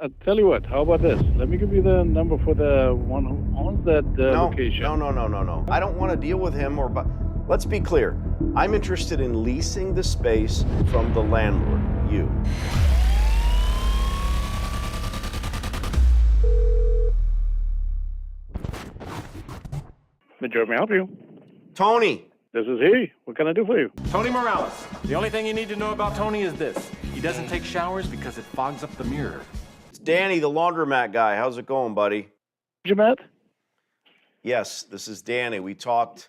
I'll tell you what. How about this? Let me give you the number for the one who owns that location. No. I don't want to deal with him let's be clear. I'm interested in leasing the space from the landlord, you. Major, may I help you? Tony. This is he. What can I do for you? Tony Morales. The only thing you need to know about Tony is this. He doesn't take showers because it fogs up the mirror. It's Danny, the laundromat guy. How's it going, buddy? Laundromat? Yes, this is Danny. We talked,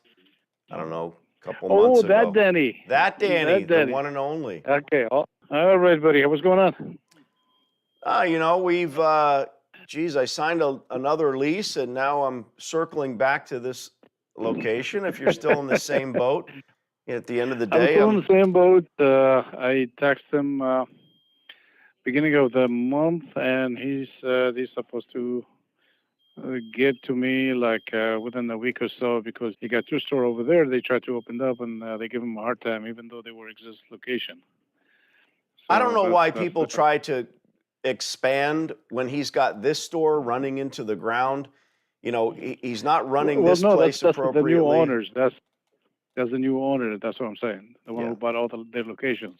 I don't know, a couple months ago. Oh, that Danny. That Danny, That Danny. the one and only. Okay. All right, buddy. What's going on? You know, we've, geez, I signed another lease, and now I'm circling back to this location. If you're still in the same boat, at the end of the day, I'm still in the same boat. I texted him beginning of the month, and he's supposed to get to me like within a week or so, because he got two stores over there. They tried to open up, and they give him a hard time, even though they were existing location. So I don't know why people try to expand when he's got this store running into the ground. You know, he's not running this place appropriately. The new owners. That's the new owner. That's what I'm saying. The one who bought all their locations.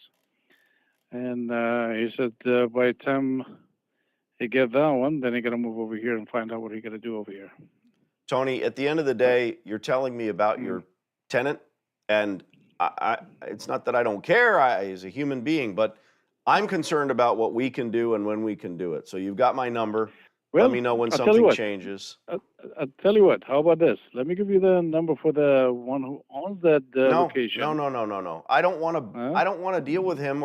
And he said by the time he get that one, then he got to move over here and find out what he got to do over here. Tony, at the end of the day, you're telling me about your tenant, and it's not that I don't care as a human being, but I'm concerned about what we can do and when we can do it. So you've got my number. Well, let me know when something changes. I'll tell you what. How about this? Let me give you the number for the one who owns that location. No. I don't want to. I don't want to deal with him.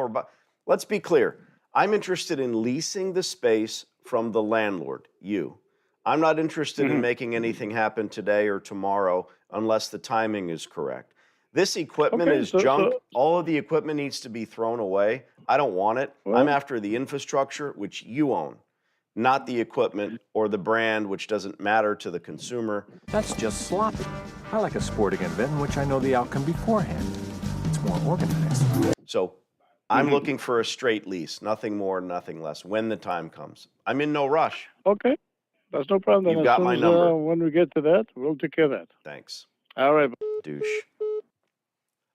Let's be clear. I'm interested in leasing the space from the landlord, you. I'm not interested in making anything happen today or tomorrow unless the timing is correct. This equipment is junk. All of the equipment needs to be thrown away. I don't want it. Well, I'm after the infrastructure, which you own, not the equipment or the brand, which doesn't matter to the consumer. That's just sloppy. I like a sporting event in which I know the outcome beforehand. It's more organized. So I'm looking for a straight lease, nothing more, nothing less, when the time comes. I'm in no rush. Okay. That's no problem. You've got my number. When we get to that, we'll take care of that. Thanks. All right. Douche.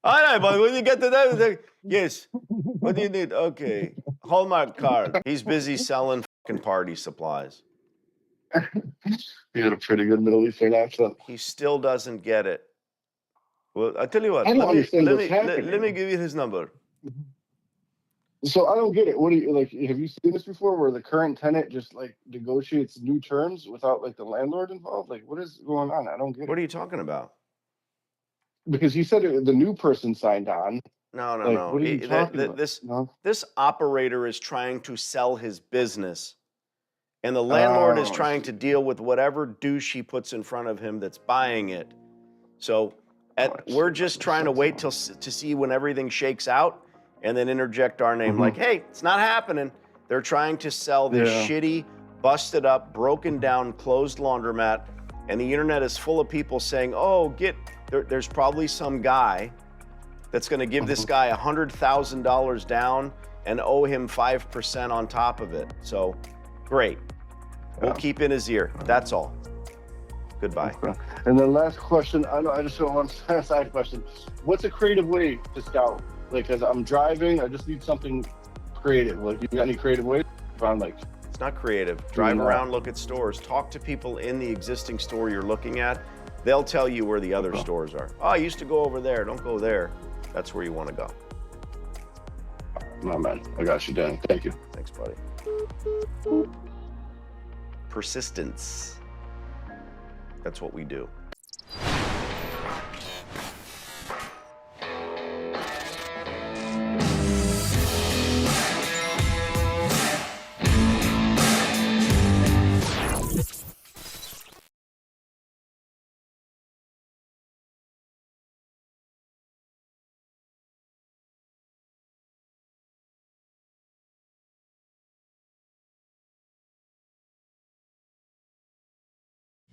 All right, but when you get to that, yes. What do you need? Okay. Hallmark card. He's busy selling fucking party supplies. You had a pretty good Middle Eastern accent. He still doesn't get it. Well, I tell you what. I don't understand what's happening. Let me give you his number. So I don't get it. What do you like? Have you seen this before, where the current tenant just like negotiates new terms without like the landlord involved? Like, what is going on? I don't get it. What are you talking about? Because he said the new person signed on. No. What are you talking about? This operator is trying to sell his business, and the landlord is trying to deal with whatever douche he puts in front of him that's buying it. So we're just trying to wait to see when everything shakes out, and then interject our name like, hey, it's not happening. They're trying to sell this shitty, busted up, broken down, closed laundromat, and the internet is full of people saying, oh, there's probably some guy that's going to give this guy $100,000 down and owe him 5% on top of it. So, great. We'll keep in his ear. That's all. Goodbye. And then last question, I just don't want a side question. What's a creative way to scout? Like, as I'm driving, I just need something creative. Like, you got any creative ways? It's not creative. Drive around, look at stores, talk to people in the existing store you're looking at. They'll tell you where the other stores are. Oh, I used to go over there. Don't go there. That's where you want to go. No, man. I got you, Danny. Thank you. Thanks, buddy. Persistence. That's what we do.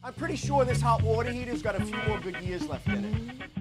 I'm pretty sure this hot water heater's got a few more good years left in it.